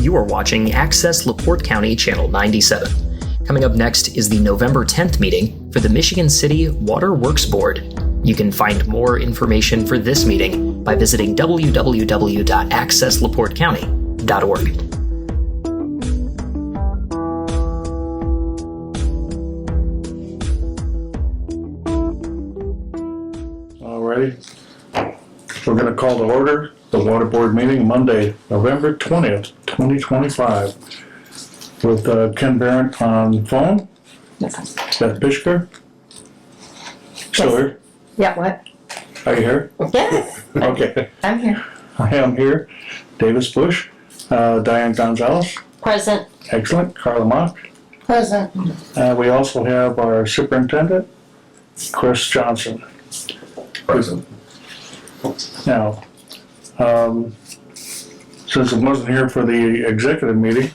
You are watching Access LaPorte County Channel 97. Coming up next is the November 10th meeting for the Michigan City Water Works Board. You can find more information for this meeting by visiting www.accesslaportecounty.org. Alrighty. We're going to call to order the Water Board meeting Monday, November 20th, 2025 with Ken Barrett on phone. Beth Bishker. Still here? Yeah, what? Are you here? Yes, Okay. I'm here. I am here. Davis Bush. Diane Gonzalez. Present. Excellent. Carla Mock. Present. We also have our superintendent, Chris Johnson. Present. Now, since it wasn't here for the executive meeting,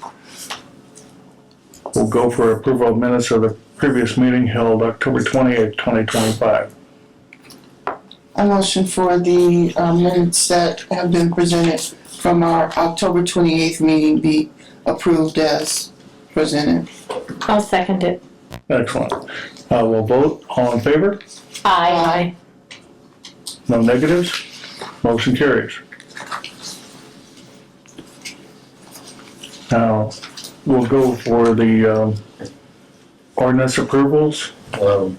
we'll go for approval of minutes of the previous meeting held October 28th, 2025. A motion for the minutes that have been presented from our October 28th meeting be approved as presented. I'll second it. Excellent. We'll vote. All in favor? Aye. No negatives? Motion carries. Now, we'll go for the ordinance approvals.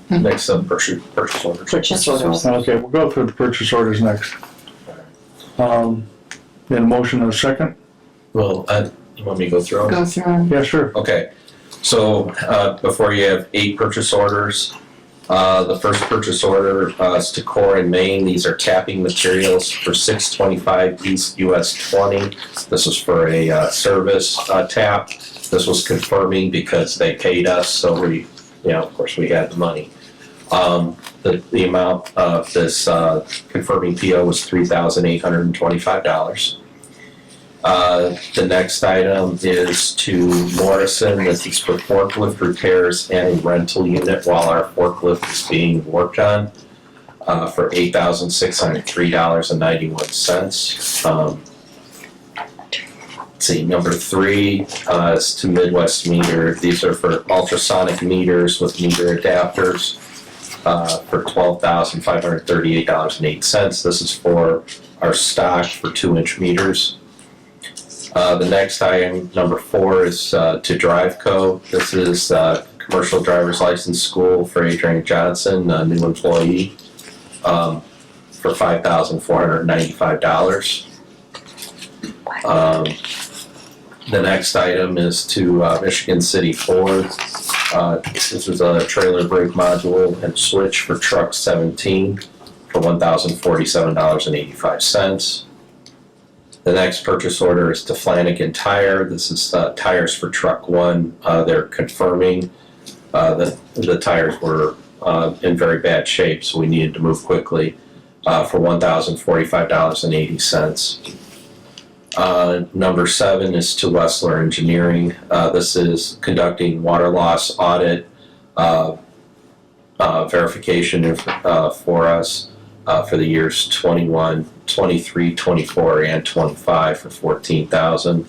Next up, purchase orders. Purchase orders. Okay, we'll go through the purchase orders next. Need a motion and a second? Well, you want me to go through them? Go through them. Yeah, sure. Okay, so before you have 8 purchase orders. The first purchase order is to Core in Maine. These are tapping materials for 625 East US 20. This was for a service tap. This was confirming because they paid us, so we, of course, we had the money. The amount of this confirming PO was $3,825. The next item is to Morrison. This is for forklift repairs and a rental unit while our forklift is being worked on for $8,603.91. Let's see, number 3 is to Midwest Meter. These are for ultrasonic meters with meter adapters for $12,538.08. This is for our stock for 2-inch meters. The next item, number 4, is to DriveCo. This is commercial driver's license school for Adrian Johnson, a new employee, for $5,495. The next item is to Michigan City Ford. This is a trailer brake module and switch for truck 17 for $1,047.85. The next purchase order is to Flanagan Tire. This is tires for truck 1. They're confirming that the tires were in very bad shape, so we needed to move quickly for $1,045.80. Number 7 is to Wessler Engineering. This is conducting water loss audit verification for us for the years 21, 23, 24, and 25 for $14,000.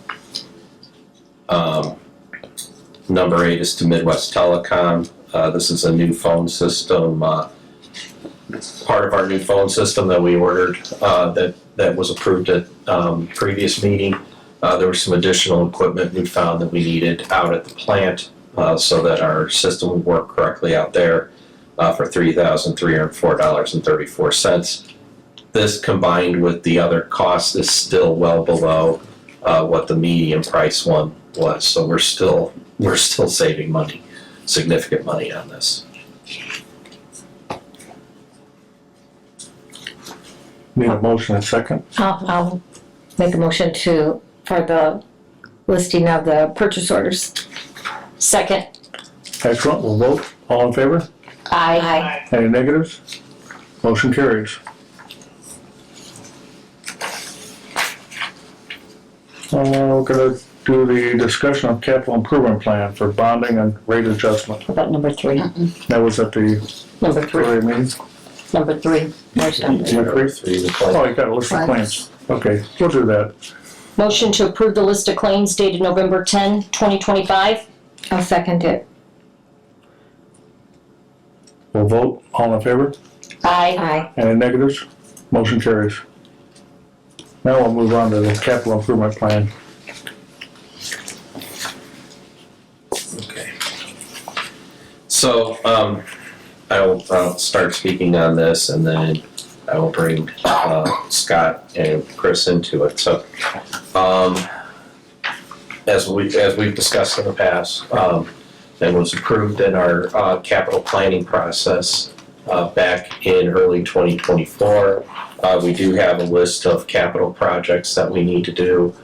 Number 8 is to Midwest Telecom. This is a new phone system, part of our new phone system that we ordered that was approved at previous meeting. There was some additional equipment we found that we needed out at the plant so that our system would work correctly out there for $3,304.34. This combined with the other costs is still well below what the median price one was. So we're still saving money, significant money on this. Need a motion and a second? I'll make a motion for the listing of the purchase orders. Second. Excellent. We'll vote. All in favor? Aye. Any negatives? Motion carries. We're going to do the discussion of capital improvement plan for bonding and rate adjustment. What about number 3? That was at the Number 3. earlier meeting. Number 3. Where's number 3? Number 3? Three, the plan. Oh, you got a list of plans. Okay, we'll do that. Motion to approve the list of claims dated November 10, 2025. I'll second it. We'll vote. All in favor? Aye. Aye. Any negatives? Motion carries. Now we'll move on to the capital improvement plan. Okay. So, I'll start speaking on this and then I will bring, Scott and Chris into it. So, as we've discussed in the past, and was approved in our, capital planning process, back in early 2024, we do have a list of capital projects that we need to do.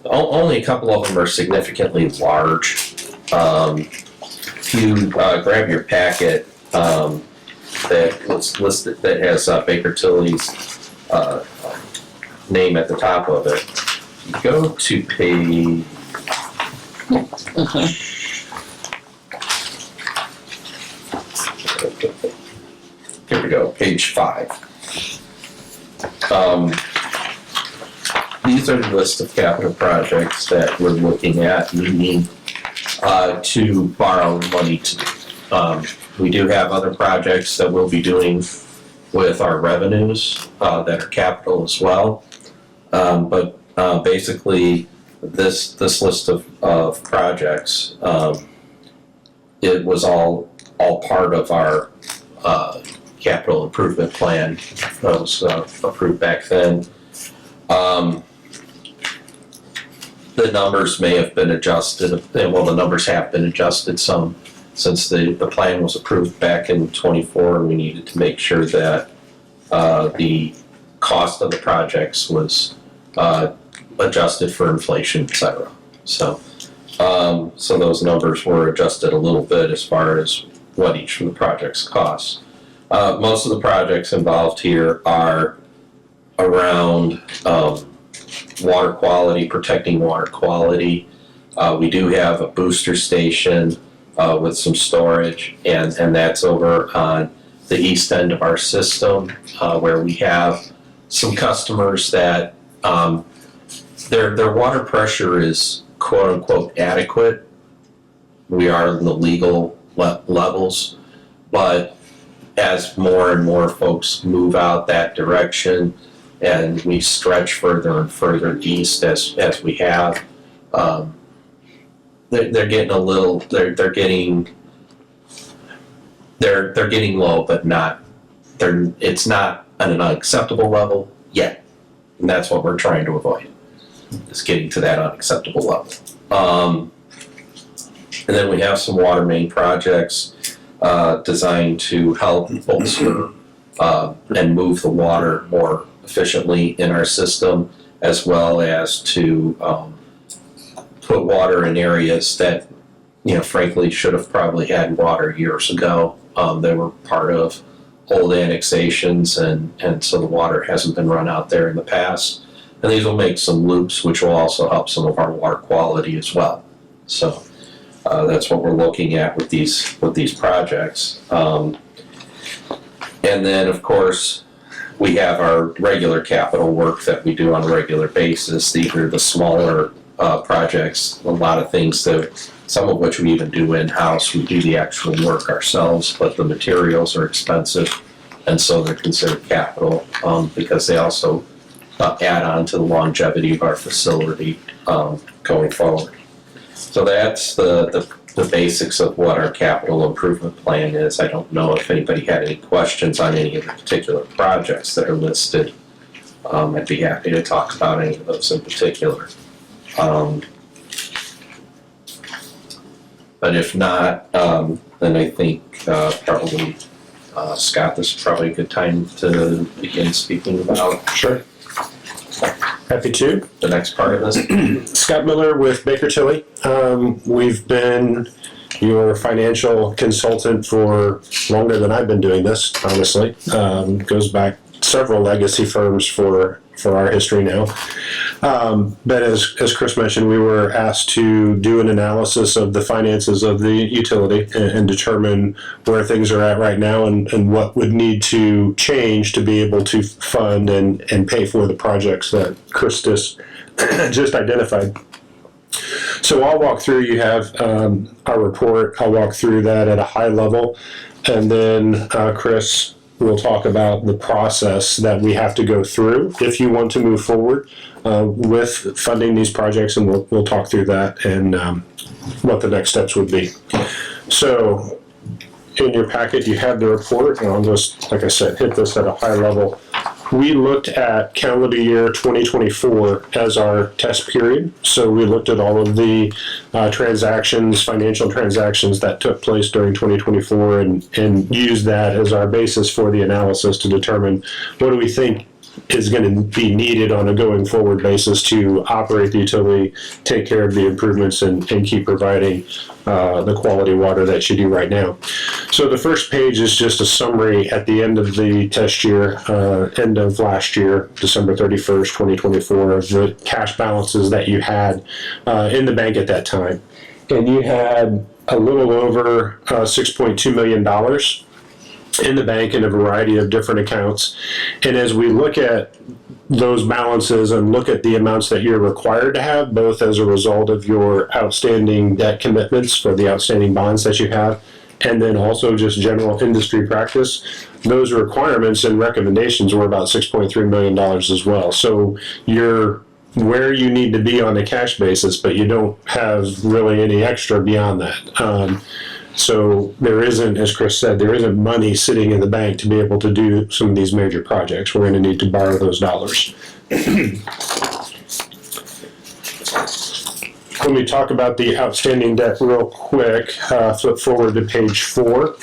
Only a couple of them are significantly large. If you grab your packet that was listed, that has Baker Tilly's name at the top of it, you go to page. Here we go, page 5. These are the list of capital projects that we're looking at needing to borrow money to do. We do have other projects that we'll be doing with our revenues that are capital as well. But basically, this list of projects, it was all part of our capital improvement plan that was approved back then. The numbers may have been adjusted, well, the numbers have been adjusted some since the plan was approved back in '24, and we needed to make sure that the cost of the projects was adjusted for inflation, et cetera. So those numbers were adjusted a little bit as far as what each of the projects costs. Most of the projects involved here are around water quality, protecting water quality. We do have a booster station with some storage, and that's over on the east end of our system, where we have some customers that their water pressure is quote unquote adequate. We are in the legal levels, but as more and more folks move out that direction and we stretch further and further east as we have, they're getting a little, they're getting low, but not, it's not at an unacceptable level yet. And that's what we're trying to avoid, is getting to that unacceptable level. And then we have some water main projects designed to help bolster and move the water more efficiently in our system, as well as to put water in areas that, frankly, should have probably had water years ago. They were part of old annexations, and so the water hasn't been run out there in the past. And these will make some loops, which will also help some of our water quality as well. So that's what we're looking at with these projects. And then, of course, we have our regular capital work that we do on a regular basis. These are the smaller projects, a lot of things that, some of which we even do in-house. We do the actual work ourselves, but the materials are expensive, and so they're considered capital because they also add on to the longevity of our facility going forward. So that's the basics of what our capital improvement plan is. I don't know if anybody had any questions on any of the particular projects that are listed. I'd be happy to talk about any of those in particular. But if not, then I think probably, Scott, this is probably a good time to begin speaking about Sure. Happy to. the next part of this. Scott Miller with Baker Tilly. We've been your financial consultant for longer than I've been doing this, honestly. Goes back several legacy firms for our history now. But as Chris mentioned, we were asked to do an analysis of the finances of the utility and determine where things are at right now and what would need to change to be able to fund and pay for the projects that Chris just identified. So I'll walk through, you have our report, I'll walk through that at a high level, and then Chris will talk about the process that we have to go through if you want to move forward with funding these projects, and we'll talk through that and what the next steps would be. So in your packet, you have the report, and I'll just, like I said, hit this at a high level. We looked at calendar year 2024 as our test period. So we looked at all of the transactions, financial transactions that took place during 2024 and used that as our basis for the analysis to determine what do we think is going to be needed on a going forward basis to operate the utility, take care of the improvements, and keep providing the quality water that you do right now. So the first page is just a summary at the end of the test year, end of last year, December 31st, 2024, of the cash balances that you had in the bank at that time. And you had a little over $6.2 million in the bank in a variety of different accounts. And as we look at those balances and look at the amounts that you're required to have, both as a result of your outstanding debt commitments for the outstanding bonds that you have, and then also just general industry practice, those requirements and recommendations were about $6.3 million as well. So you're where you need to be on a cash basis, but you don't have really any extra beyond that. So there isn't, as Chris said, there isn't money sitting in the bank to be able to do some of these major projects. We're going to need to borrow those dollars. When we talk about the outstanding debt real quick, flip forward to page 4.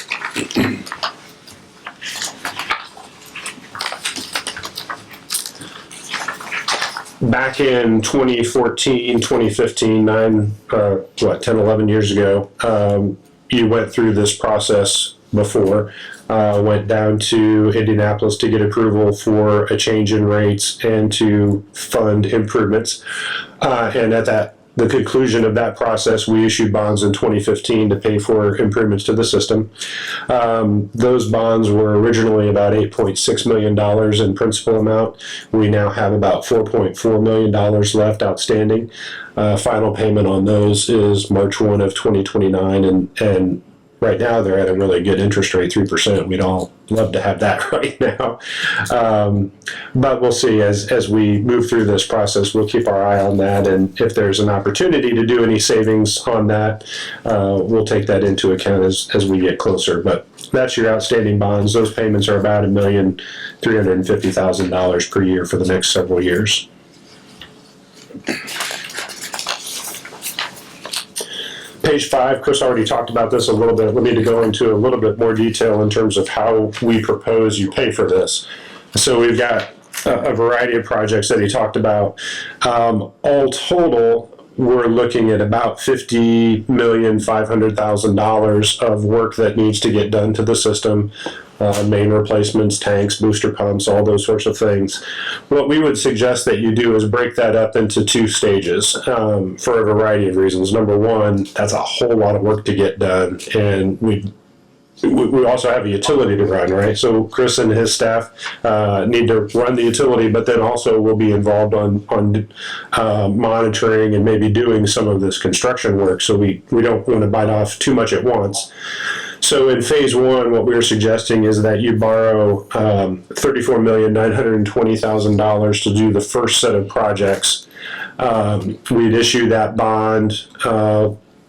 Back in 2014, 2015, 10, 11 years ago, you went through this process before, went down to Indianapolis to get approval for a change in rates and to fund improvements. And at the conclusion of that process, we issued bonds in 2015 to pay for improvements to the system. Those bonds were originally about $8.6 million in principal amount. We now have about $4.4 million left outstanding. Final payment on those is March 1 of 2029, and right now they're at a really good interest rate, 3%. We'd all love to have that right now. But we'll see as we move through this process, we'll keep our eye on that. And if there's an opportunity to do any savings on that, we'll take that into account as we get closer. But that's your outstanding bonds. Those payments are about $1,350,000 per year for the next several years. Page 5, Chris already talked about this a little bit. Let me to go into a little bit more detail in terms of how we propose you pay for this. So we've got a variety of projects that he talked about. All total, we're looking at about $50,500,000 of work that needs to get done to the system. Main replacements, tanks, booster pumps, all those sorts of things. What we would suggest that you do is break that up into 2 stages for a variety of reasons. Number one, that's a whole lot of work to get done, and we also have a utility to run, right? So Chris and his staff need to run the utility, but then also will be involved on monitoring and maybe doing some of this construction work. So we don't want to bite off too much at once. So in phase 1, what we're suggesting is that you borrow $34,920,000 to do the first set of projects. We'd issue that bond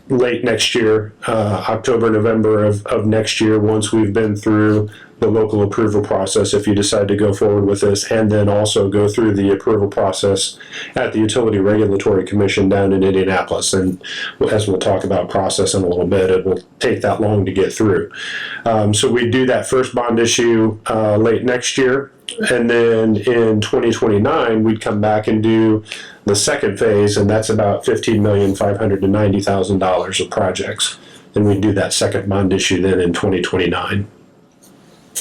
late next year, October, November of next year, once we've been through the local approval process, if you decide to go forward with this, and then also go through the approval process at the Utility Regulatory Commission down in Indianapolis. And as we'll talk about process in a little bit, it will take that long to get through. So we do that first bond issue late next year. And then in 2029, we'd come back and do the second phase, and that's about $15,590,000 of projects. And we'd do that second bond issue then in 2029.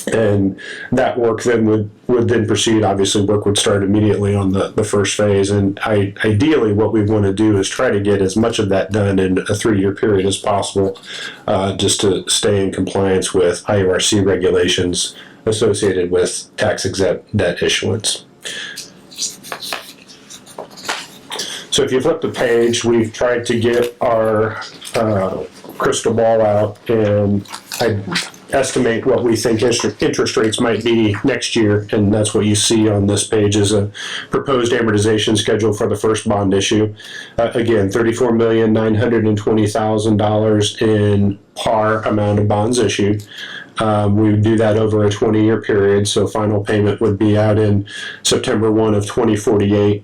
And that work then would then proceed. Obviously, work would start immediately on the first phase. And ideally, what we want to do is try to get as much of that done in a 3-year period as possible, just to stay in compliance with IURC regulations associated with tax-exempt debt issuance. So if you flip the page, we've tried to get our crystal ball out and estimate what we think interest rates might be next year, and that's what you see on this page is a proposed amortization schedule for the first bond issue. Again, $34,920,000 in par amount of bonds issued. We would do that over a 20-year period, so final payment would be out in September 1 of 2048.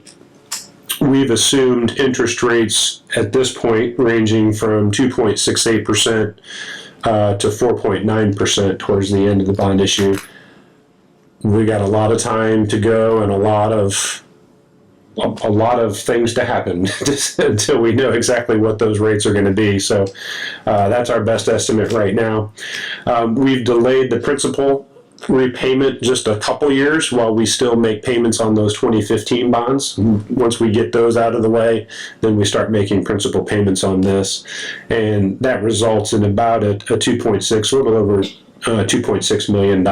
We've assumed interest rates at this point ranging from 2.68% to 4.9% towards the end of the bond issue. We got a lot of time to go and a lot of things to happen until we know exactly what those rates are going to be. So that's our best estimate right now. We've delayed the principal repayment just a couple years while we still make payments on those 2015 bonds. Once we get those out of the way, then we start making principal payments on this, and that results in about a little over $2.6 million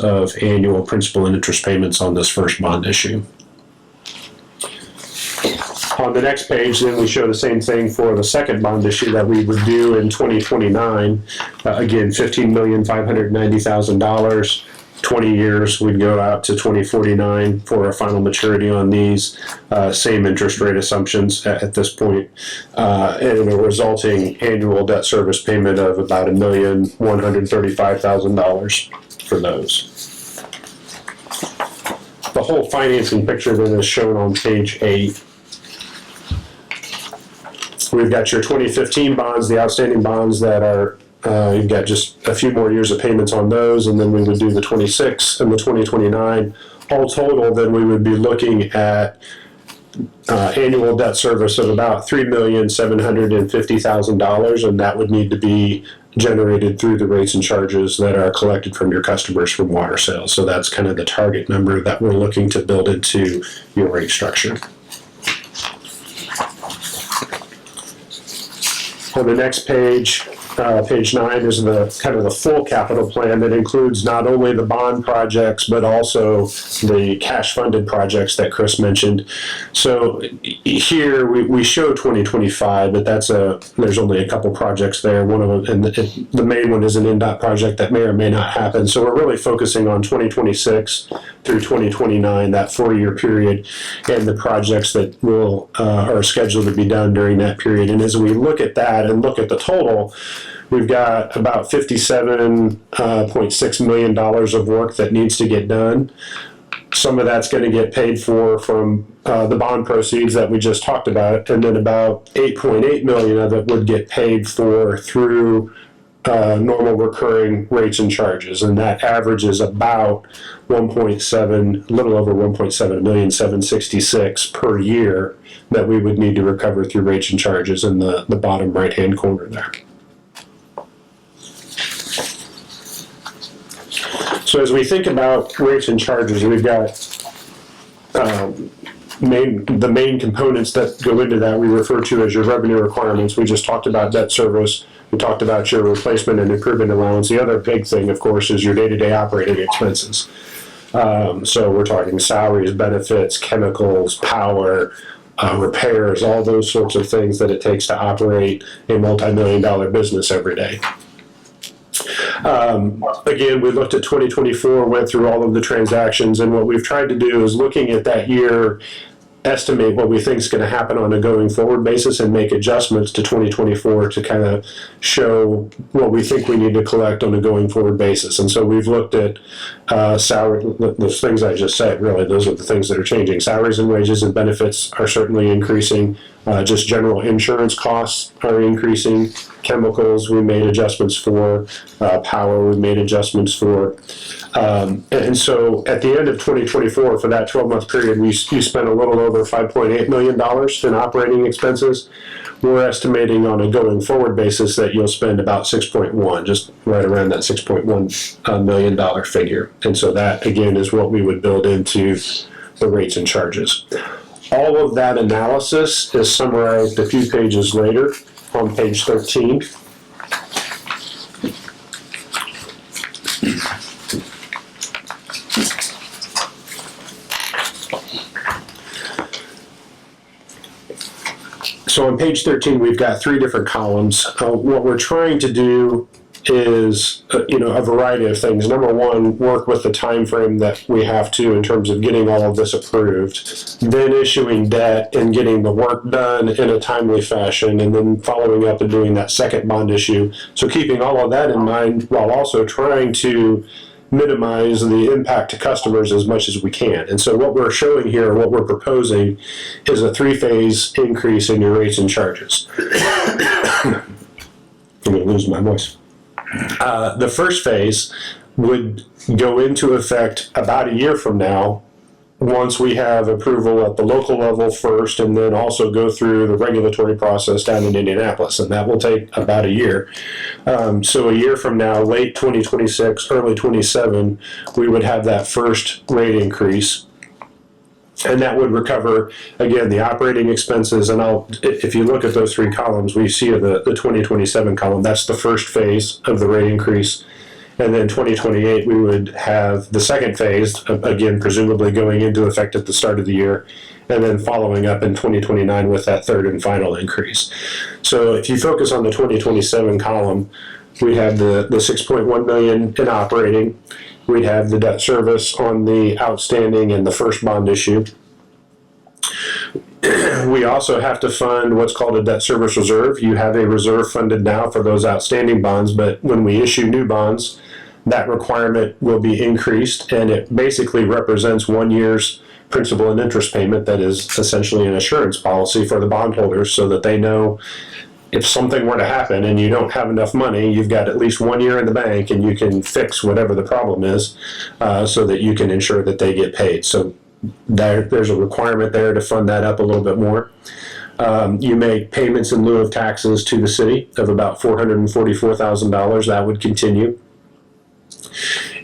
of annual principal and interest payments on this first bond issue. On the next page, then we show the same thing for the second bond issue that we would do in 2029. Again, $15,590,000. 20 years, we'd go out to 2049 for a final maturity on these. Same interest rate assumptions at this point, and a resulting annual debt service payment of about $1,135,000 for those. The whole financing picture then is shown on page 8. We've got your 2015 bonds, the outstanding bonds that are, you've got just a few more years of payments on those, and then we would do the 26 and the 2029. All total, then we would be looking at annual debt service of about $3,750,000, and that would need to be generated through the rates and charges that are collected from your customers from water sales. So that's kind of the target number that we're looking to build into your rate structure. On the next page, page 9 is the kind of the full capital plan that includes not only the bond projects but also the cash funded projects that Chris mentioned. So here we show 2025, but there's only a couple projects there. One of them, and the main one, is an NDOT project that may or may not happen. So we're really focusing on 2026 through 2029, that 4-year period, and the projects that are scheduled to be done during that period. And as we look at that and look at the total, we've got about $57.6 million of work that needs to get done. Some of that's going to get paid for from the bond proceeds that we just talked about, and then about $8.8 million of it would get paid for through normal recurring rates and charges, and that averages about a little over 1.7 million, 766 per year that we would need to recover through rates and charges in the bottom right hand corner there. So as we think about rates and charges, we've got the main components that go into that we refer to as your revenue requirements. We just talked about debt service. We talked about your replacement and improvement allowance. The other big thing, of course, is your day-to-day operating expenses. So we're talking salaries, benefits, chemicals, power, repairs, all those sorts of things that it takes to operate a multi-million-dollar business every day. Again, we looked at 2024, went through all of the transactions, and what we've tried to do is, looking at that year, estimate what we think is going to happen on a going forward basis and make adjustments to 2024 to kind of show what we think we need to collect on a going forward basis. And so we've looked at salary, the things I just said, really, those are the things that are changing. Salaries and wages and benefits are certainly increasing. Just general insurance costs are increasing. Chemicals, we made adjustments for. Power, we made adjustments for. And so at the end of 2024, for that 12-month period, you spent a little over $5.8 million in operating expenses. we're estimating on a going forward basis that you'll spend about 6.1, just right around that $6.1 million figure. And so that, again, is what we would build into the rates and charges. All of that analysis is summarized a few pages later on page 13. So on page 13, we've got three different columns. What we're trying to do is, a variety of things. Number one, work with the time frame that we have to in terms of getting all of this approved, then issuing debt and getting the work done in a timely fashion, and then following up and doing that second bond issue. So keeping all of that in mind while also trying to minimize the impact to customers as much as we can. And so what we're showing here, what we're proposing, is a three-phase increase in your rates and charges. I'm going to lose my voice. The first phase would go into effect about a year from now, once we have approval at the local level first, and then also go through the regulatory process down in Indianapolis, and that will take about a year. So a year from now, late 2026, early 27, we would have that first rate increase. And that would recover, again, the operating expenses. And if you look at those three columns, we see the 2027 column, that's the first phase of the rate increase. And then 2028, we would have the second phase, again, presumably going into effect at the start of the year, and then following up in 2029 with that third and final increase. So if you focus on the 2027 column, we have the $6.1 million in operating. We'd have the debt service on the outstanding and the first bond issue. We also have to fund what's called a debt service reserve. You have a reserve funded now for those outstanding bonds, but when we issue new bonds, that requirement will be increased, and it basically represents 1 year's principal and interest payment that is essentially an assurance policy for the bondholders, so that they know if something were to happen and you don't have enough money, you've got at least 1 year in the bank and you can fix whatever the problem is, so that you can ensure that they get paid. So there's a requirement there to fund that up a little bit more. You make payments in lieu of taxes to the city of about $444,000. That would continue.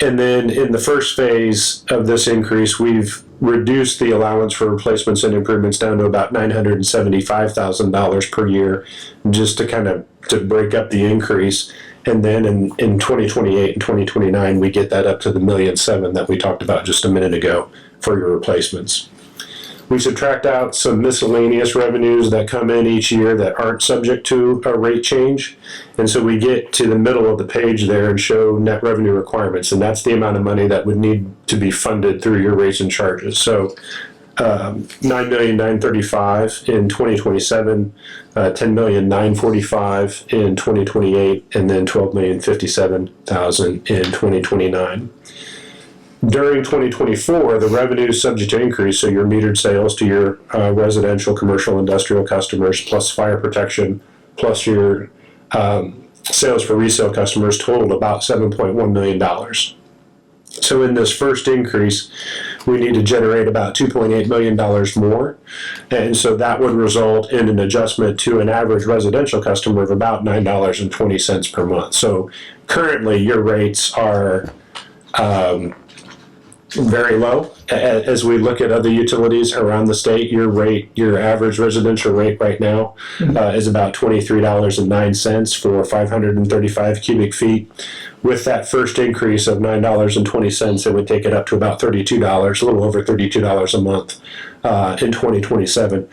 And then in the first phase of this increase, we've reduced the allowance for replacements and improvements down to about $975,000 per year, just to break up the increase. And then in 2028 and 2029, we get that up to the $1.7 million that we talked about just a minute ago for your replacements. We subtract out some miscellaneous revenues that come in each year that aren't subject to a rate change. And so we get to the middle of the page there and show net revenue requirements. And that's the amount of money that would need to be funded through your rates and charges. So $9,935,000 in 2027, $10,945,000 in 2028, and then $12,057,000 in 2029. During 2024, the revenue is subject to increase, so your metered sales to your residential, commercial, industrial customers, plus fire protection, plus your sales for resale customers totaled about $7.1 million. So in this first increase, we need to generate about $2.8 million more. And so that would result in an adjustment to an average residential customer of about $9.20 per month. So currently, your rates are very low. As we look at other utilities around the state, your average residential rate right now is about $23.09 for 535 cubic feet. With that first increase of $9.20, it would take it up to about $32, a little over $32 a month in 2027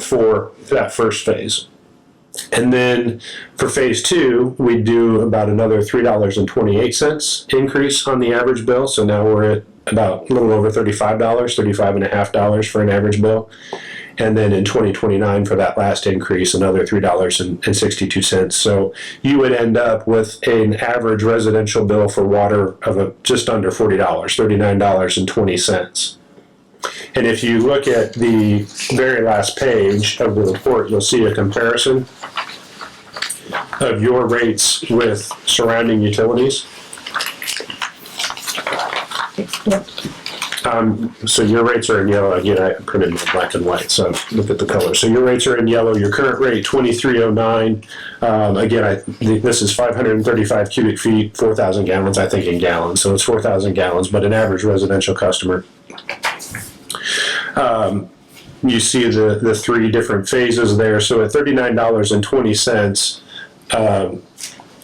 for that first phase. And then for phase two, we do about another $3.28 increase on the average bill. So now we're at about a little over $35, $35.50 for an average bill. And then in 2029 for that last increase, another $3.62. So you would end up with an average residential bill for water of just under $40, $39.20. And if you look at the very last page of the report, you'll see a comparison of your rates with surrounding utilities. So your rates are in yellow. Again, I printed in black and white, so look at the color. So your rates are in yellow. Your current rate, 2309. Again, this is 535 cubic feet, 4,000 gallons, I think in gallons. So it's 4,000 gallons, but an average residential customer. You see the three different phases there. So at $39.20,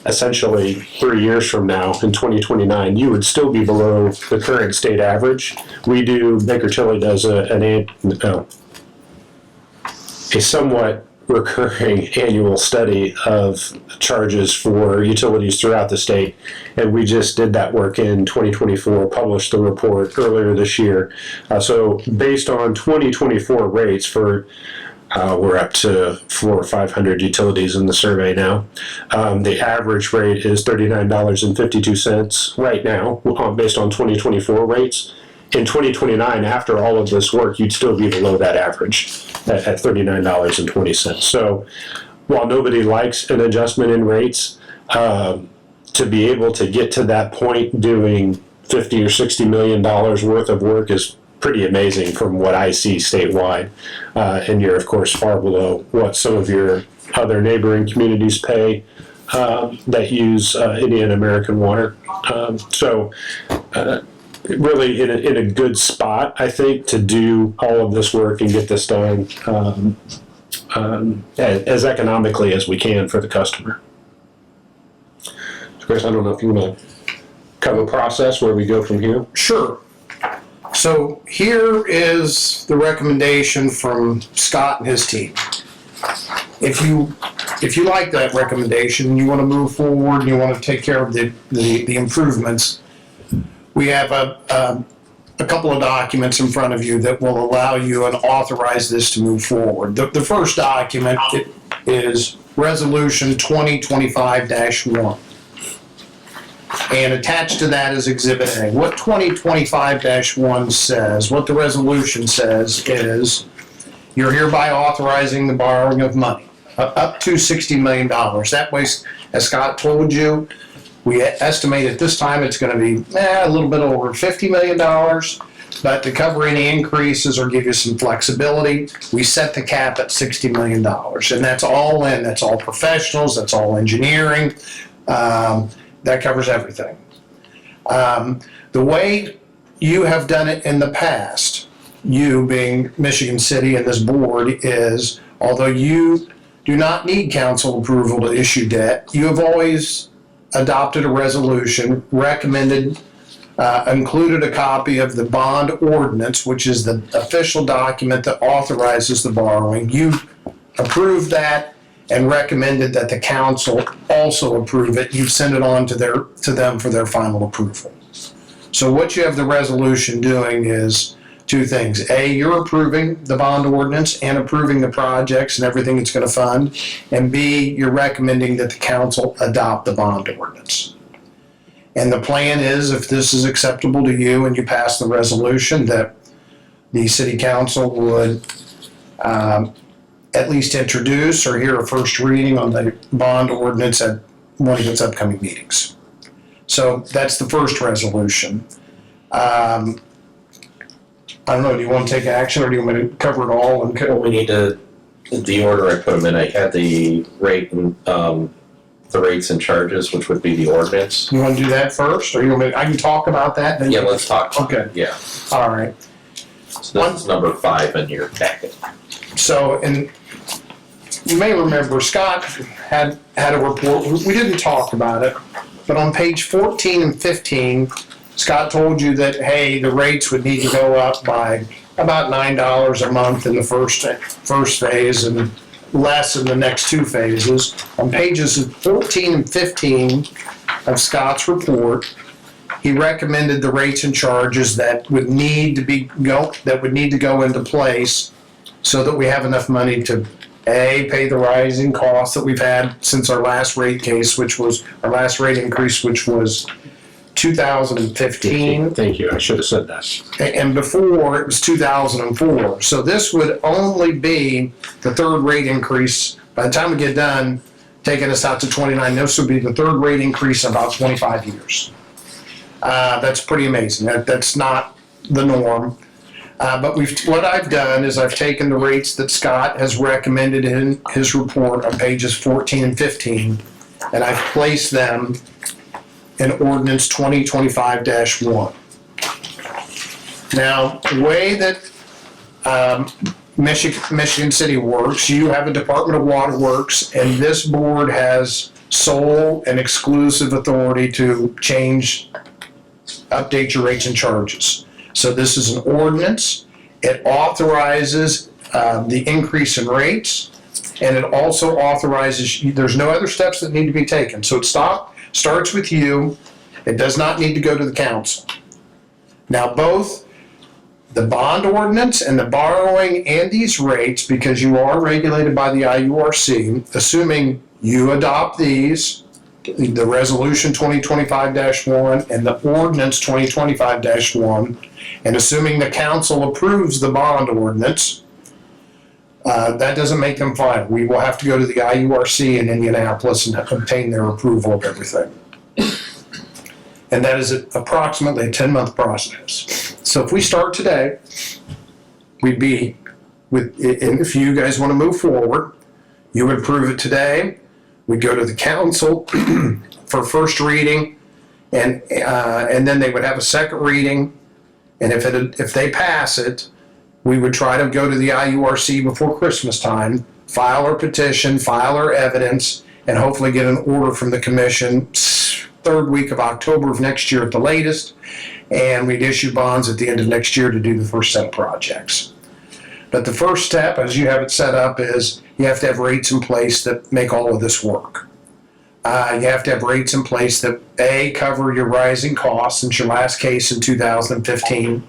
essentially 3 years from now, in 2029, you would still be below the current state average. Baker Tilly does a somewhat recurring annual study of charges for utilities throughout the state, and we just did that work in 2024, published the report earlier this year. So based on 2024 rates for we're up to 400 or 500 utilities in the survey now. The average rate is $39.52 right now, based on 2024 rates. In 2029, after all of this work, you'd still be below that average at $39.20. So while nobody likes an adjustment in rates, to be able to get to that point doing $50 or $60 million worth of work is pretty amazing from what I see statewide. And you're, of course, far below what some of your other neighboring communities pay that use Indian American water. Really in a good spot, I think, to do all of this work and get this done as economically as we can for the customer. So Chris, I don't know if you want to cover process where we go from here. Sure. So here is the recommendation from Scott and his team. If you like that recommendation, and you want to move forward, and you want to take care of the improvements, we have a couple of documents in front of you that will allow you and authorize this to move forward. The first document is Resolution 2025-1. And attached to that is Exhibit A. What 2025-1 says, what the resolution says is, you're hereby authorizing the borrowing of money, up to $60 million. That way, as Scott told you, we estimate at this time it's going to be a little bit over $50 million, but to cover any increases or give you some flexibility, we set the cap at $60 million. And that's all in, that's all professionals, that's all engineering. That covers everything. The way you have done it in the past, you being Michigan City and this board, is although you do not need council approval to issue debt, you have always adopted a resolution, recommended, included a copy of the bond ordinance, which is the official document that authorizes the borrowing. You approved that and recommended that the council also approve it. You send it on to them for their final approval. So what you have the resolution doing is two things. A, you're approving the bond ordinance and approving the projects and everything it's going to fund. And B, you're recommending that the council adopt the bond ordinance. And the plan is, if this is acceptable to you and you pass the resolution, that the city council would at least introduce or hear a first reading on the bond ordinance at one of its upcoming meetings. So that's the first resolution. I don't know, do you want to take action or do you want me to cover it all? Well, we need to, the order I put them in, I had the rate and the rates and charges, which would be the ordinance. You want to do that first, or you want me? I can talk about that. Then Yeah, let's talk. Okay. Yeah. All right. So this is number 5 in your packet. So, and you may remember Scott had a report. We didn't talk about it, but on page 14 and 15, Scott told you that, hey, the rates would need to go up by about $9 a month in the first phase and less in the next two phases. On pages 14 and 15 of Scott's report, he recommended the rates and charges that would need to go into place so that we have enough money to pay the rising costs that we've had since our last rate increase, which was 2015. Thank you. I should have said that. And before, it was 2004. So this would only be the third rate increase. By the time we get done, taking us out to 29, this would be the third rate increase in about 25 years. That's pretty amazing. That's not the norm. But what I've done is I've taken the rates that Scott has recommended in his report on pages 14 and 15, and I've placed them in ordinance 2025-1. Now, the way that Michigan City works, you have a Department of Water Works, and this board has sole and exclusive authority to update your rates and charges. So this is an ordinance. It authorizes the increase in rates, and it also authorizes, there's no other steps that need to be taken. So it starts with you. It does not need to go to the council. Now, both the bond ordinance and the borrowing and these rates, because you are regulated by the IURC, assuming you adopt these, the resolution 2025-1 and the ordinance 2025-1, and assuming the council approves the bond ordinance, that doesn't make them final. We will have to go to the IURC in Indianapolis and obtain their approval of everything. And that is approximately a 10-month process. So if we start today, we'd be and if you guys want to move forward, you would approve it today. We'd go to the council for first reading, and then they would have a second reading. And if they pass it, we would try to go to the IURC before Christmas time, file our petition, file our evidence, and hopefully get an order from the commission third week of October of next year at the latest. And we'd issue bonds at the end of next year to do the first set of projects. But the first step, as you have it set up, is you have to have rates in place that make all of this work. You have to have rates in place that, A, cover your rising costs since your last case in 2015,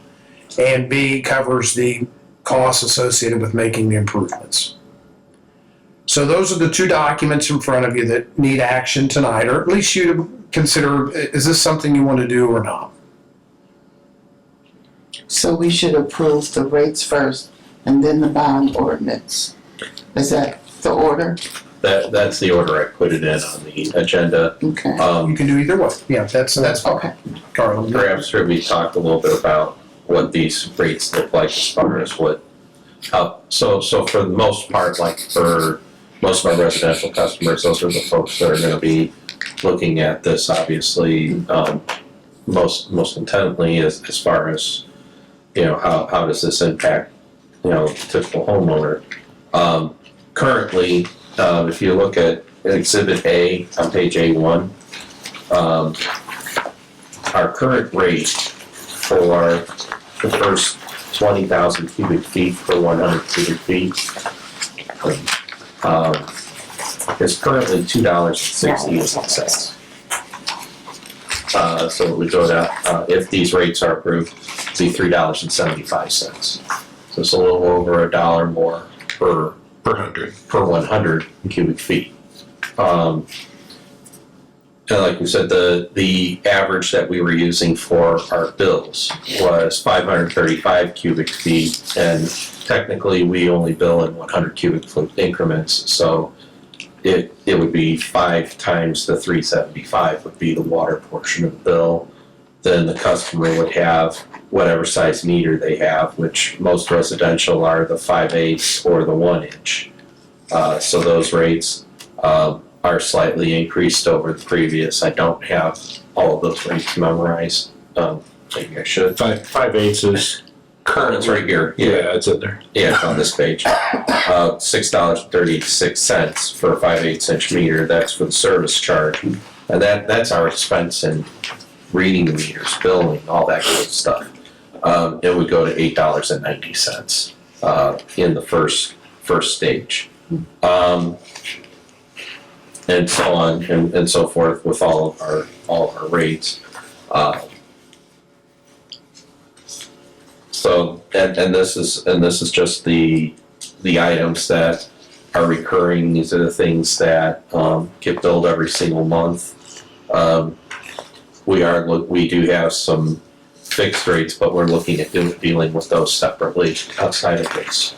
and B, covers the costs associated with making the improvements. So those are the two documents in front of you that need action tonight, or at least you to consider, is this something you want to do or not? So we should approve the rates first and then the bond ordinance. Is that the order? That's the order I put it in on the agenda. Okay. You can do either way. Yeah, that's fine. Okay. Carl. Perhaps we talked a little bit about what these rates look like as far as what, so for the most part, like for most of our residential customers, those are the folks that are gonna be looking at this, obviously, most intently as far as, how does this impact, typical homeowner. Currently, if you look at Exhibit A on page A1, our current rate for the first 20,000 cubic feet per 100 cubic feet is currently $2.68. So it would go down, if these rates are approved, it'd be $3.75. So it's a little over $1 more per 100 cubic feet. And like we said, the average that we were using for our bills was 535 cubic feet, and technically we only bill in 100 cubic foot increments, so it would be 5 times the 375 would be the water portion of the bill. Then the customer would have whatever size meter they have, which most residential are the 5/8 or the 1 inch. So those rates are slightly increased over the previous. I don't have all of those rates memorized. Maybe I should. 5/8 is current. It's right here. Yeah, it's in there. Yeah, it's on this page. $6.36 for a 5/8 inch meter. That's for the service charge, and that's our expense in reading the meters, billing, all that kind of stuff. It would go to $8.90 in the first stage. And so on and so forth with all of our rates. So and this is just the items that are recurring. These are the things that get billed every single month. We do have some fixed rates, but we're looking at dealing with those separately outside of this.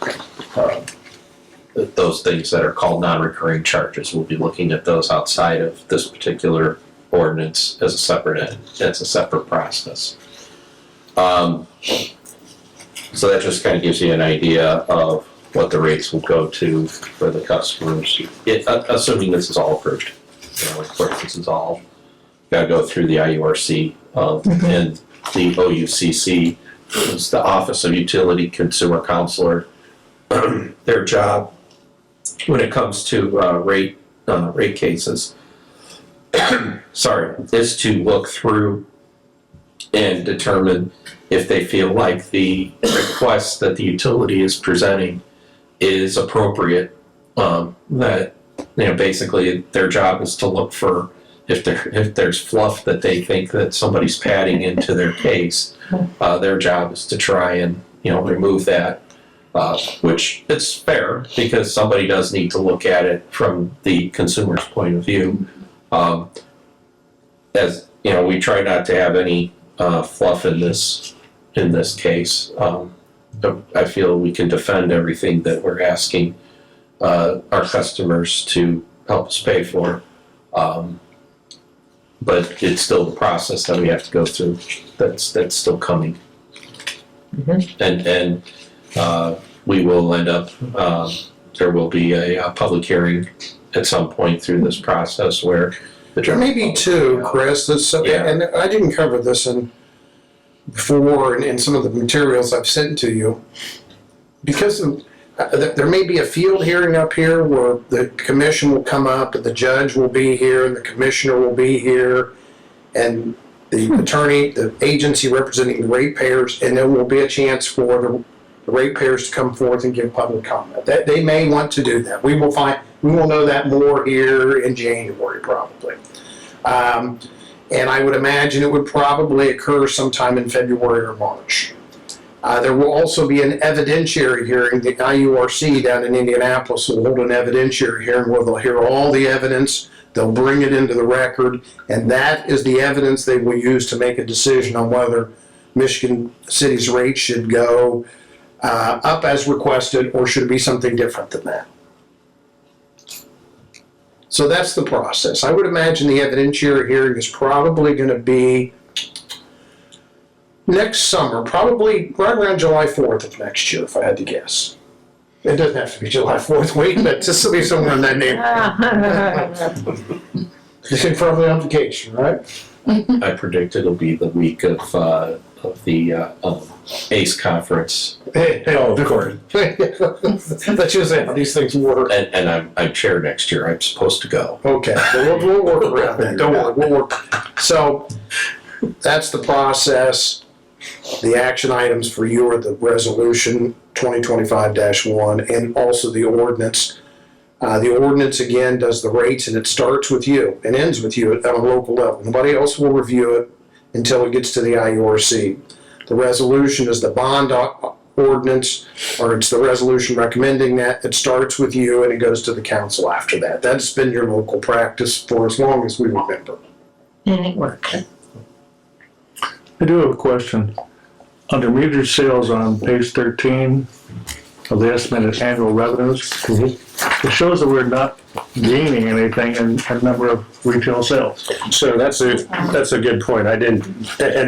Those things that are called non-recurring charges, we'll be looking at those outside of this particular ordinance as a separate process. So that just kind of gives you an idea of what the rates will go to for the customers, assuming this is all approved. You know, of course, this is all got to go through the IURC and the OUCC, is the Office of Utility Consumer Counselor. Their job when it comes to rate cases, is to look through and determine if they feel like the request that the utility is presenting is appropriate. That, you know, basically their job is to look for if there's fluff that they think that somebody's padding into their case. Their job is to try and, you know, remove that, which it's fair because somebody does need to look at it from the consumer's point of view. As you know, we try not to have any fluff in this case. I feel we can defend everything that we're asking our customers to help us pay for. But it's still the process that we have to go through that's still coming. And we will end up, there will be a public hearing at some point through this process where the There may be two, Chris, Yeah. and I didn't cover this before in some of the materials I've sent to you. Because there may be a field hearing up here where the commission will come up and the judge will be here and the commissioner will be here and the attorney, the agency representing the ratepayers, and there will be a chance for the ratepayers to come forth and give public comment. That they may want to do that. We will know that more here in January probably. And I would imagine it would probably occur sometime in February or March. There will also be an evidentiary hearing. The IURC down in Indianapolis will hold an evidentiary hearing where they'll hear all the evidence, they'll bring it into the record, and that is the evidence they will use to make a decision on whether Michigan City's rate should go up as requested or should it be something different than that. So that's the process. I would imagine the evidentiary hearing is probably going to be next summer, probably right around July 4th of next year, if I had to guess. It doesn't have to be July 4th week, but just to be somewhere in that neighborhood. You can probably on vacation, right? I predict it'll be the week of the ACE conference. Hey, of course. That's usually how these things work. And I'm chair next year. I'm supposed to go. Okay, so we'll work around that. Don't worry, we'll work. So that's the process. The action items for you are the resolution 2025-1 and also the ordinance. The ordinance, again, does the rates, and it starts with you and ends with you at a local level. Nobody else will review it until it gets to the IURC. The resolution is the bond ordinance, or it's the resolution recommending that. It starts with you and it goes to the council after that. That's been your local practice for as long as we remember. And it worked. I do have a question. Under metered sales on page 13 of the estimated annual revenues, it shows that we're not gaining anything in number of retail sales. So that's a good point. And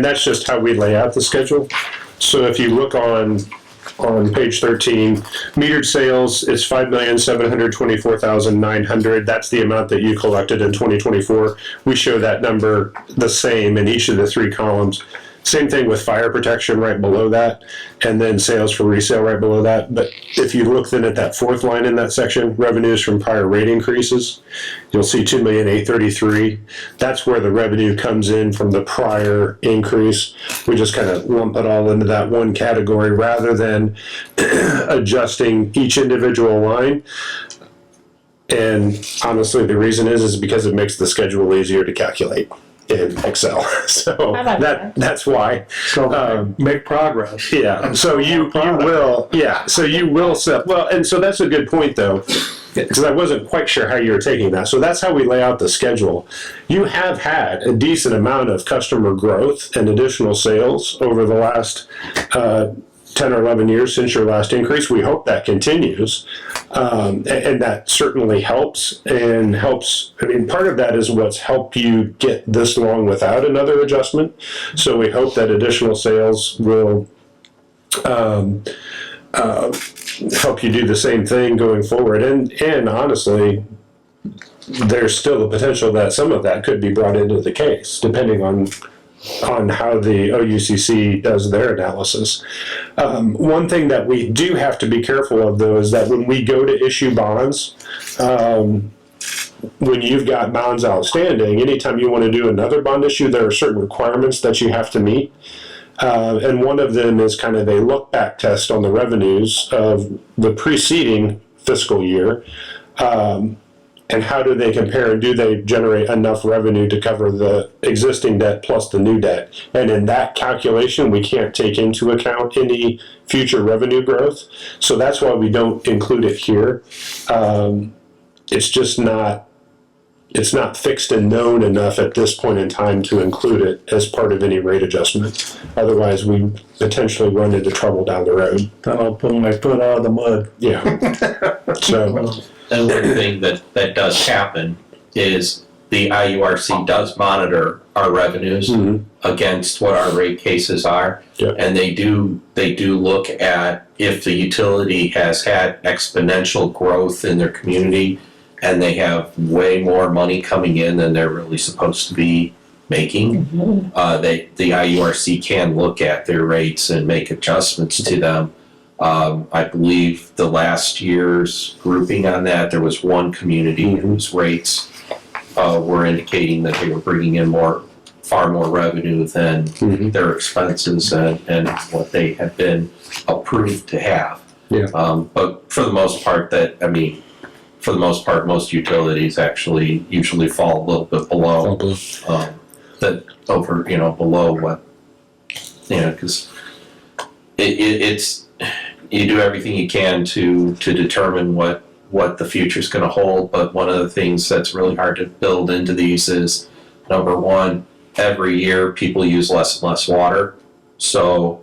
that's just how we lay out the schedule. So if you look on page 13, metered sales is $5,724,900. That's the amount that you collected in 2024. We show that number the same in each of the three columns. Same thing with fire protection right below that, and then sales for resale right below that. But if you look then at that fourth line in that section, revenues from prior rate increases, you'll see $2,833,000. That's where the revenue comes in from the prior increase. We just kind of lump it all into that one category rather than adjusting each individual line. And honestly, the reason is because it makes the schedule easier to calculate in Excel. So that's why. So make progress. Yeah. So you will. Yeah. So you will set. Well, and so that's a good point though, because I wasn't quite sure how you were taking that. So that's how we lay out the schedule. You have had a decent amount of customer growth and additional sales over the last 10 or 11 years since your last increase. We hope that continues. And that certainly helps and helps. I mean, part of that is what's helped you get this long without another adjustment. So we hope that additional sales will help you do the same thing going forward. And honestly, there's still the potential that some of that could be brought into the case, depending on how the OUCC does their analysis. One thing that we do have to be careful of, though, is that when we go to issue bonds, when you've got bonds outstanding, anytime you want to do another bond issue, there are certain requirements that you have to meet. And one of them is kind of a look-back test on the revenues of the preceding fiscal year. And how do they compare, and do they generate enough revenue to cover the existing debt plus the new debt? And in that calculation, we can't take into account any future revenue growth. So that's why we don't include it here. It's just not, it's not fixed and known enough at this point in time to include it as part of any rate adjustment. Otherwise, we potentially run into trouble down the road. Then I'll pull my foot out of the mud. Yeah. So, And one thing that does happen is the IURC does monitor our revenues against what our rate cases are. Yep. And they do look at if the utility has had exponential growth in their community and they have way more money coming in than they're really supposed to be making. The IURC can look at their rates and make adjustments to them. I believe the last year's grouping on that, there was one community whose rates were indicating that they were bringing in far more revenue than their expenses and what they had been approved to have. Yeah. But for the most part, most utilities actually usually fall a little bit below below what, because it's. You do everything you can to determine what the future's going to hold, but one of the things that's really hard to build into these is, number one, every year people use less and less water, so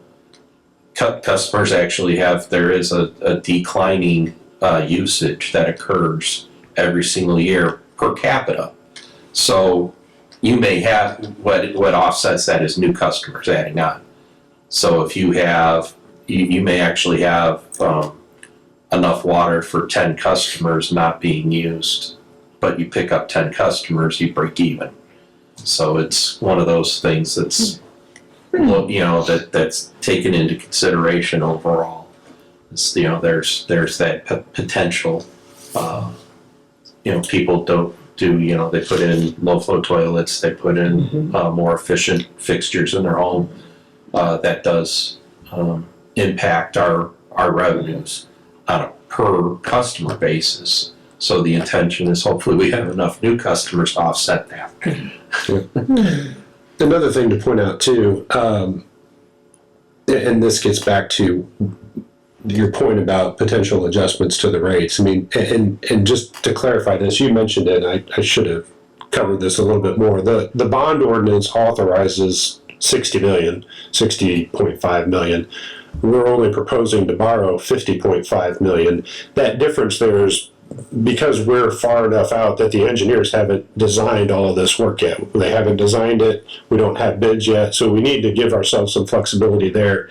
customers actually there is a declining usage that occurs every single year per capita. So you may have, what offsets that is new customers adding on. So if you have, you may actually have enough water for 10 customers not being used, but you pick up 10 customers, you break even. So it's one of those things that's, that's taken into consideration overall. It's, there's that potential. People don't do, they put in low flow toilets, they put in more efficient fixtures in their home. That does impact our revenues on a per customer basis. So the intention is hopefully we have enough new customers to offset that. another thing to point out too, and this gets back to your point about potential adjustments to the rates. I mean, and just to clarify this, you mentioned it, I should have covered this a little bit more. The bond ordinance authorizes 60.5 million. We're only proposing to borrow 50.5 million. That difference there is because we're far enough out that the engineers haven't designed all of this work yet. They haven't designed it. We don't have bids yet. So we need to give ourselves some flexibility there.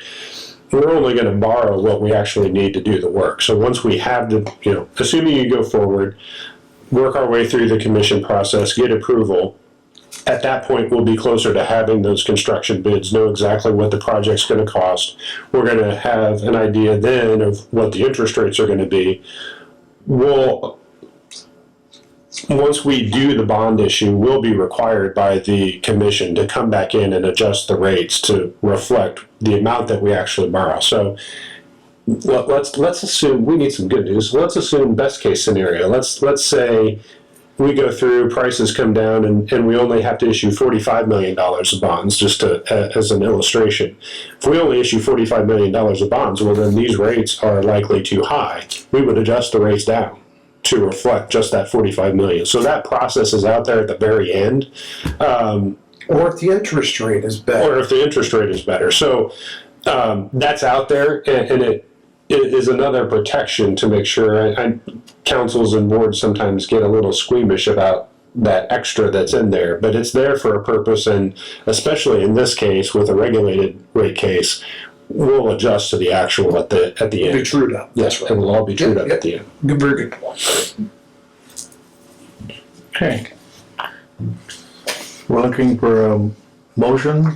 We're only going to borrow what we actually need to do the work. So once we have assuming you go forward, work our way through the commission process, get approval, at that point, we'll be closer to having those construction bids, know exactly what the project's going to cost. We're going to have an idea then of what the interest rates are going to be. Once we do the bond issue, we'll be required by the commission to come back in and adjust the rates to reflect the amount that we actually borrow. So let's assume, we need some good news. Let's assume best case scenario. Let's say we go through, prices come down, and we only have to issue $45 million of bonds, just as an illustration. If we only issue $45 million of bonds, well, then these rates are likely too high. We would adjust the rates down to reflect just that $45 million. So that process is out there at the very end. Or if the interest rate is better. Or if the interest rate is better. So that's out there, and it is another protection to make sure. Councils and boards sometimes get a little squeamish about that extra that's in there, but it's there for a purpose, and especially in this case with a regulated rate case, we'll adjust to the actual at the Be end. trued up. Yes, it will all be trued up at the end. Good, very good. Okay. We're looking for a motion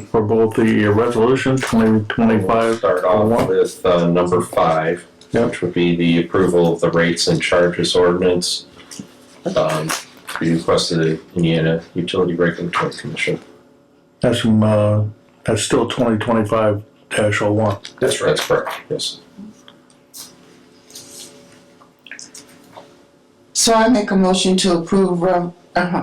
for both the resolution 2025. Start off with number 5, Yep. which would be the approval of the rates and charges ordinance. Requested the Indiana Utility Regulatory Commission. That's from, that's still 2025-01. That's correct, yes. So I make a motion to approve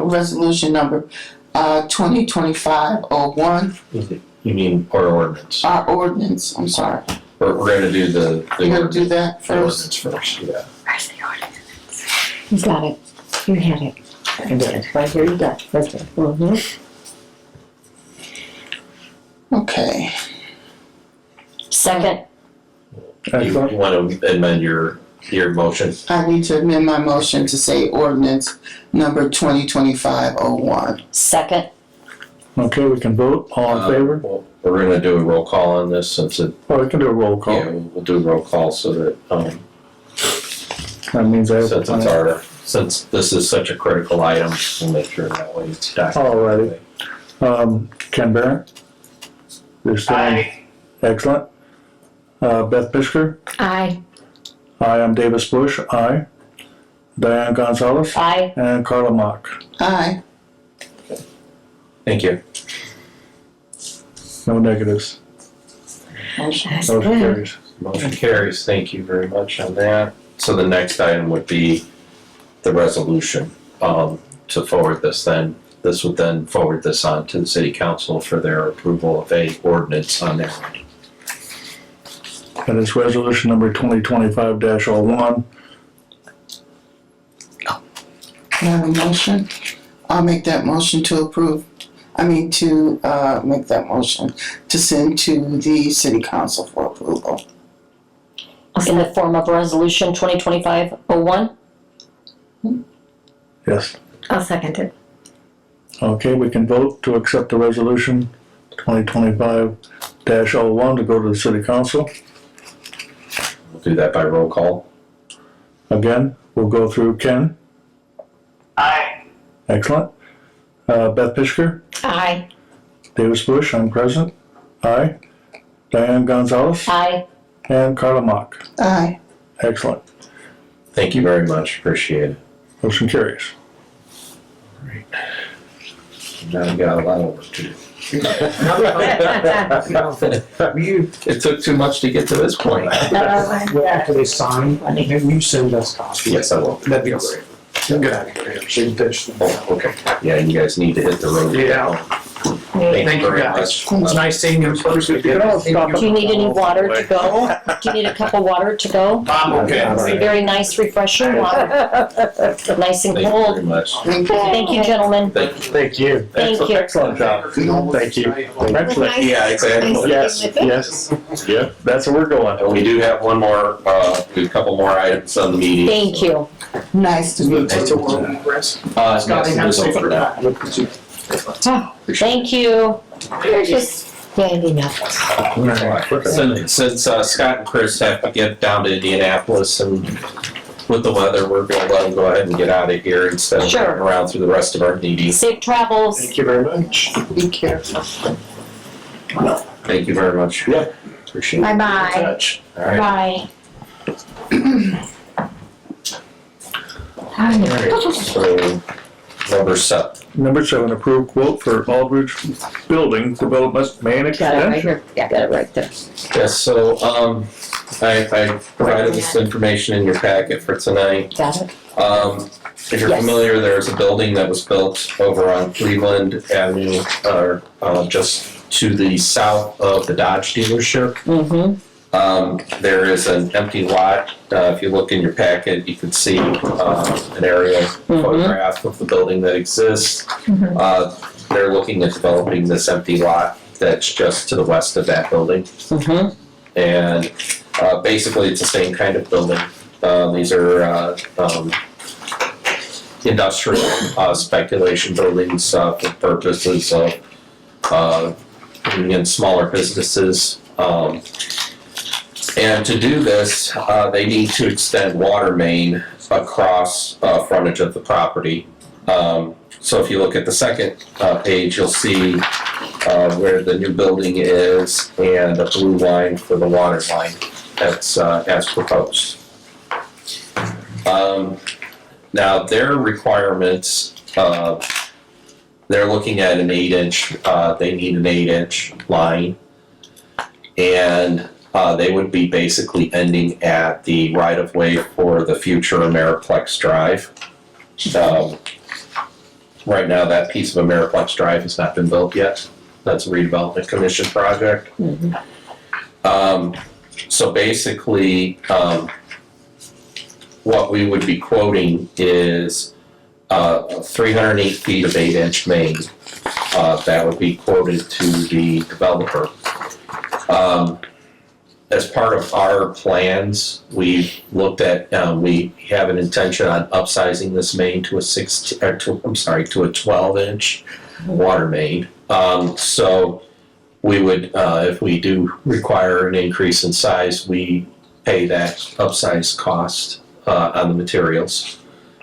resolution number 2025-01, You mean our ordinance? our ordinance, I'm sorry. We're gonna do the You're gonna do that the ordinance first? first, yeah. Where's the ordinance? You got it. You had it. I did. Right here, you got it. That's it. Mm-hmm. Okay. Second. You Excellent. want to amend your motion? I need to amend my motion to say ordinance number 2025-01. Second. Okay, we can vote. All in favor? Well, we're gonna do a roll call on this since it, Oh, we can do a roll call. yeah, we'll do a roll call so that, That means I have since it's since this is such a critical item, we'll make sure that way it's documented. Alrighty. Ken Barrett? You're still excellent. Beth Pisker? Aye. I am Davis Bush. Aye. Diane Gonzalez? Aye. And Carla Mock. Aye. Thank you. No negatives. That's Motion good. carries. Motion carries. Thank you very much on that. So the next item would be the resolution, to forward this then. This would then forward this on to the city council for their approval of a ordinance on their end. That is resolution number 2025-01. I have a motion. I'll make that motion to approve. Make that motion to send to the city council for approval. In the form of resolution 2025-01. Yes. I'll second it. Okay, we can vote to accept the resolution 2025-01 to go to the city council. We'll do that by roll call. Again, we'll go through Ken. Aye. Excellent. Beth Pisker? Aye. Davis Bush, I'm present. Aye. Diane Gonzalez? Aye. And Carla Mock. Aye. Excellent. Thank you very much. Appreciate it. Motion carries. Now we got a lot of work to do. It took too much to get to this point. After they sign, maybe you send us copies. Yes, I will. That'd be great. Get out of here, so you can finish. Oh, okay. Yeah, you guys need to hit the road. Yeah. Thank you very guys. much. It's nice seeing you in person. Do you need any water to go? Do you need a cup of water to go? I'm okay. Very nice, refreshing water. Nice and Thank you very cold. much. Thank you, gentlemen. Thank you. Thank you. Thank you. Excellent job. Thank you. Excellent. Yeah, exactly. Yes, yes. Yeah, that's where we're going. And we do have one more, we have a couple more items on the meeting. Thank you. Nice to meet you. Yes, this will for now. Thank you. You're just standing up. Since Scott and Chris have to get down to Indianapolis and with the weather, we're gonna let them go ahead and get out of here instead of Sure. running around through the rest of our meetings. Safe travels. Thank you very much. Be careful. Thank you very much. Yeah. Appreciate it. Bye-bye. Touch. All right. Bye. So, number 7. Number 7, approved quote for Aldridge Building Development Main Got it right Extension. here. Yeah, got it right there. Yes, so, I provided this information in your packet for tonight. Got it. If you're Yes. familiar, there's a building that was built over on Cleveland Avenue, just to the south of the Dodge dealership. Mm-hmm. There is an empty lot. If you look in your packet, you can see an aerial photograph of the building that exists. They're looking at developing this empty lot that's just to the west of that building. Mm-hmm. And basically, it's the same kind of building. These are industrial speculation buildings for purposes of bringing in smaller businesses. And to do this, they need to extend water main across frontage of the property. So if you look at the second page, you'll see where the new building is and a blue line for the water line that's as proposed. Now their requirements, they're looking at an 8-inch, they need an 8-inch line. And they would be basically ending at the right-of-way for the future Ameriplex Drive. Right now, that piece of Ameriplex Drive has not been built yet. That's a redevelopment commission project. So basically, what we would be quoting is 308 feet of 8-inch main. That would be quoted to the developer. As part of our plans, we've looked at, we have an intention on upsizing this main to a 12-inch water main. So we would, if we do require an increase in size, we pay that upsize cost on the materials.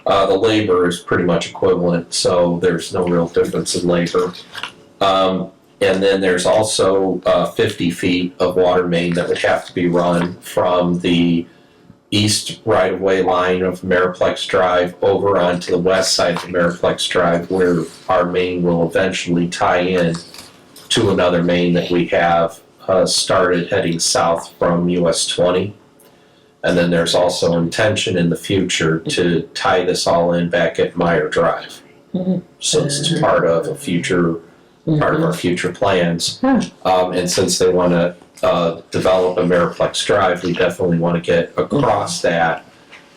The labor is pretty much equivalent, so there's no real difference in labor. And then there's also 50 feet of water main that would have to be run from the east right-of-way line of Ameriplex Drive over onto the west side of Ameriplex Drive, where our main will eventually tie in to another main that we have started heading south from US 20. And then there's also intention in the future to tie this all in back at Meyer Drive. So it's part of a future part of our future plans. And since they want to develop Ameriplex Drive, we definitely want to get across that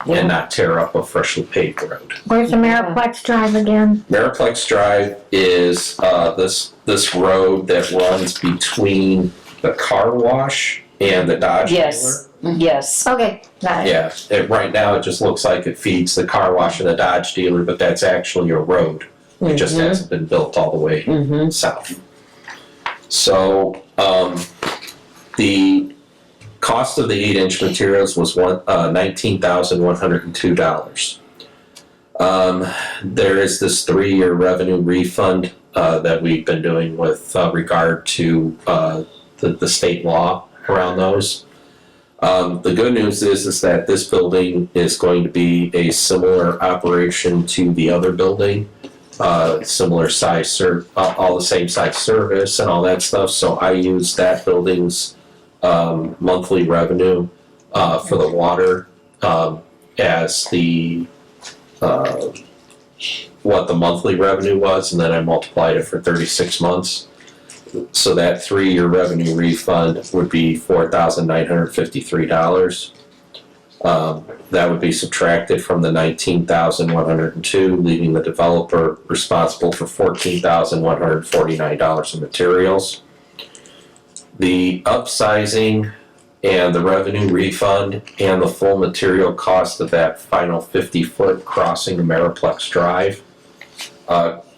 and not tear up a freshly paved road. Where's Ameriplex Drive again? Ameriplex Drive is this road that runs between the car wash and the Dodge Yes, yes. Okay, got it. dealer. Yeah, right now it just looks like it feeds the car wash and the Dodge dealer, but that's actually a road. It just hasn't been built all the way south. So the cost of the 8-inch materials was $19,102. There is this 3-year revenue refund that we've been doing with regard to the state law around those. The good news is that this building is going to be a similar operation to the other building. Similar size, all the same size service and all that stuff. So I use that building's monthly revenue for the water as the what the monthly revenue was, and then I multiplied it for 36 months. So that 3-year revenue refund would be $4,953. That would be subtracted from the $19,102, leaving the developer responsible for $14,149 in materials. The upsizing and the revenue refund and the full material cost of that final 50-foot crossing Ameriplex Drive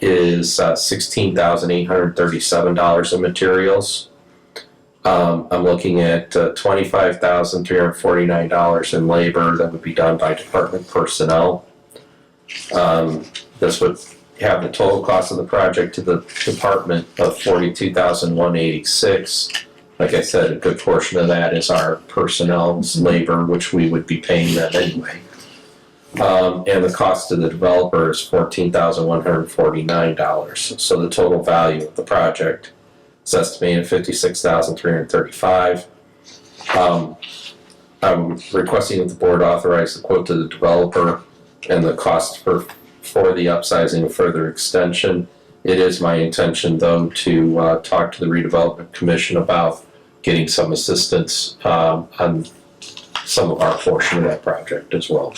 is $16,837 in materials. I'm looking at $25,349 in labor that would be done by department personnel. This would have the total cost of the project to the department of $42,186. Like I said, a good portion of that is our personnel's labor, which we would be paying them anyway. And the cost to the developer is $14,149. So the total value of the project is estimated at $56,335. I'm requesting that the board authorize the quote to the developer and the cost for the upsizing and further extension. It is my intention, though, to talk to the redevelopment commission about getting some assistance on some of our portion of that project as well.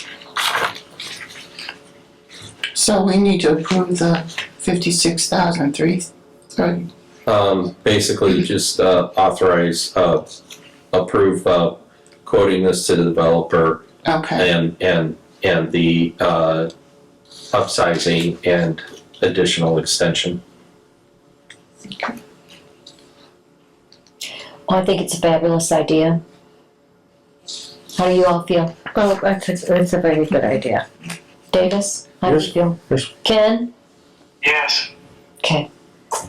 So we need to approve the 56,330. Basically just approve quoting this to the developer Okay, and the upsizing and additional extension. Well, I think it's a fabulous idea. How do you all feel? Well, that's a very good idea. Davis, how do you Yes. feel? Yes. Ken? Yes. Okay.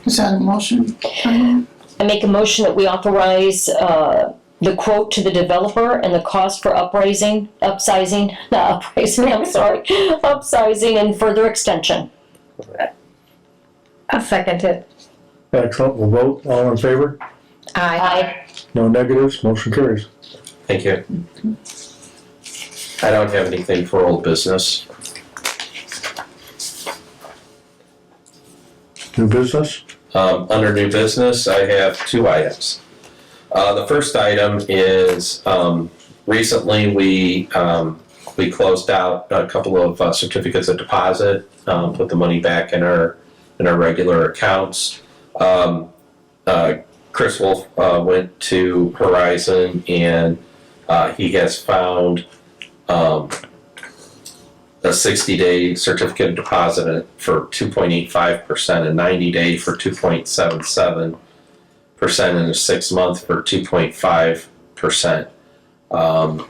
is that a motion? I make a motion that we authorize the quote to the developer and the cost for upsizing and further extension. I'll second it. Excellent, we'll vote, all in favor? Aye. No negatives, motion carries. Thank you. I don't have anything for old business. New business? Under new business, I have 2 items. The first item is, recently we closed out a couple of certificates of deposit, put the money back in our regular accounts. Chris Wolf went to Horizon and he has found a 60-day certificate of deposit for 2.85%, a 90-day for 2.77%, and a 6-month for 2.5%.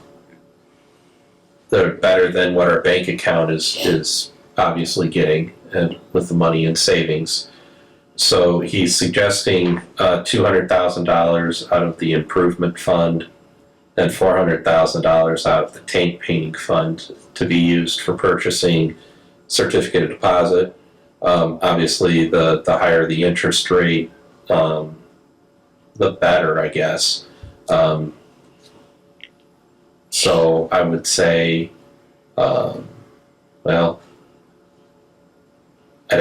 They're better than what our bank account is obviously getting with the money in savings. So he's suggesting $200,000 out of the improvement fund and $400,000 out of the tank painting fund to be used for purchasing certificate of deposit. Obviously, the higher the interest rate, the better, I guess. So I would say, well, I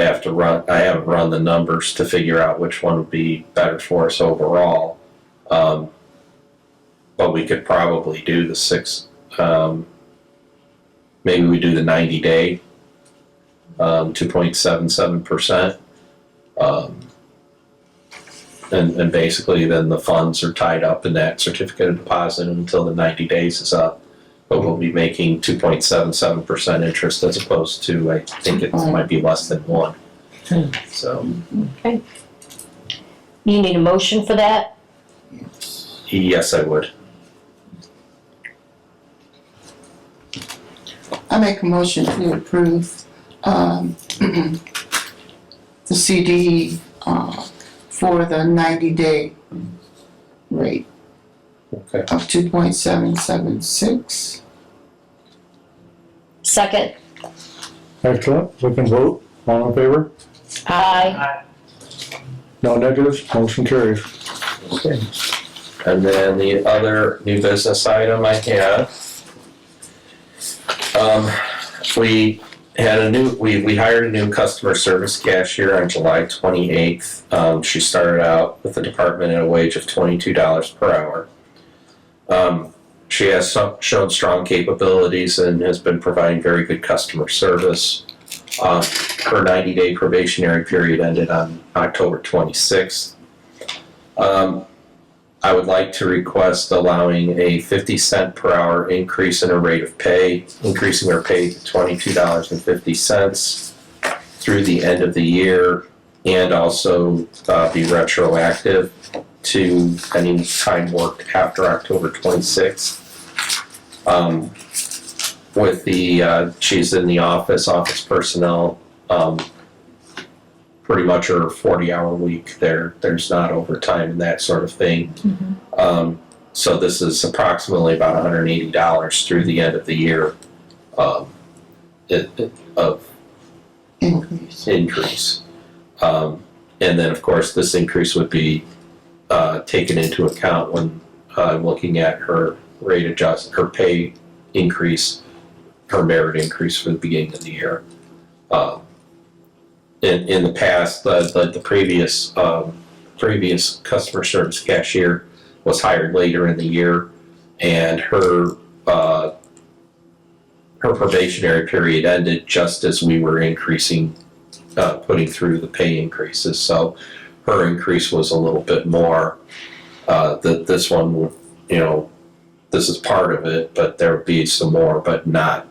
haven't run the numbers to figure out which one would be better for us overall. But we could probably do the 6, maybe we do the 90-day, 2.77%. And basically then the funds are tied up in that certificate of deposit until the 90 days is up. But we'll be making 2.77% interest as opposed to, I think it might be less than 1. So, You need a motion for that? yes, I would. I make a motion to approve, the CD, for the 90-day rate Okay. of 2.776. Second? Excellent, we can vote, all in favor? Aye. No negatives, motion carries. Okay. And then the other new business item I have, we hired a new customer service cashier on July 28th. She started out with the department at a wage of $22 per hour. She has shown strong capabilities and has been providing very good customer service. Her 90-day probationary period ended on October 26th. I would like to request allowing a 50-cent per hour increase in her rate of pay, increasing her pay to $22.50 through the end of the year, and also be retroactive to any time worked after October 26th. With the, she's in the office personnel, pretty much her 40-hour week there. There's not overtime and that sort of thing. So this is approximately about $180 through the end of the year of increase. And then, of course, this increase would be taken into account when looking at her rate her pay increase, her merit increase for the beginning of the year. In the past, the previous customer service cashier was hired later in the year, and her probationary period ended just as we were increasing, putting through the pay increases. So her increase was a little bit more. That this one, you know, this is part of it, but there would be some more, but not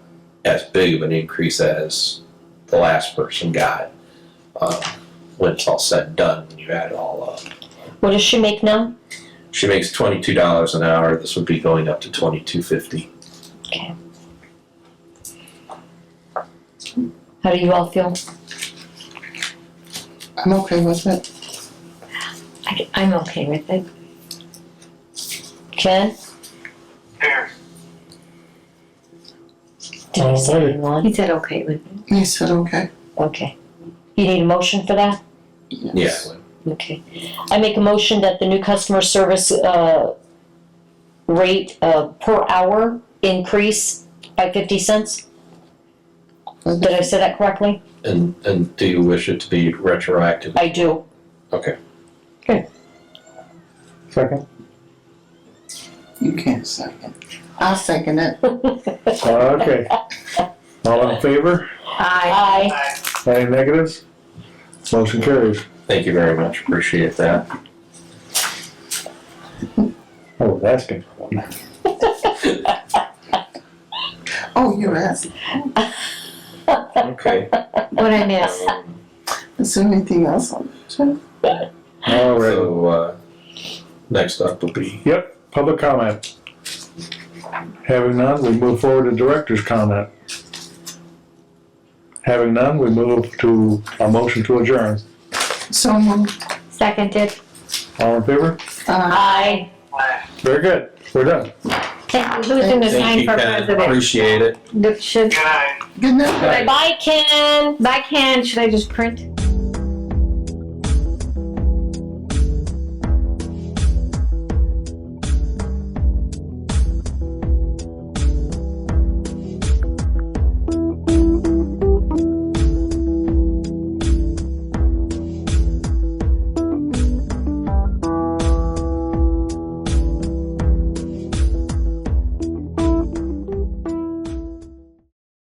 as big of an increase as the last person got. When it's all said and done, when you add it all up. What does she make now? She makes $22 an hour. This would be going up to $22.50. Okay. How do you all feel? I'm okay with it. I'm okay with it. Ken? Here. Did you say anyone? He said okay with it. You said okay. Okay. You need a motion for that? Yeah. Okay. I make a motion that the new customer service, rate, per hour increase by 50 cents. Did I say that correctly? And do you wish it to be retroactive? I do. Okay. Second? You can't second. I'll second it. Okay. All in favor? Aye. Aye. Any negatives? Motion carries. Thank you very much. Appreciate that. I was asking. Oh, you're asking. Okay. What I miss? Is there anything else on the agenda? All right. So, next up will be, Yep, public comment. Having none, we move forward to director's comment. Having none, we move to a motion to adjourn. So moved. Seconded. All in favor? Aye. Very good. We're done. Thank you. Who's in the thank sign you, for Ken. president? Appreciate it. Should, Good night. Good night. Bye, Ken. bye Ken, should I just print?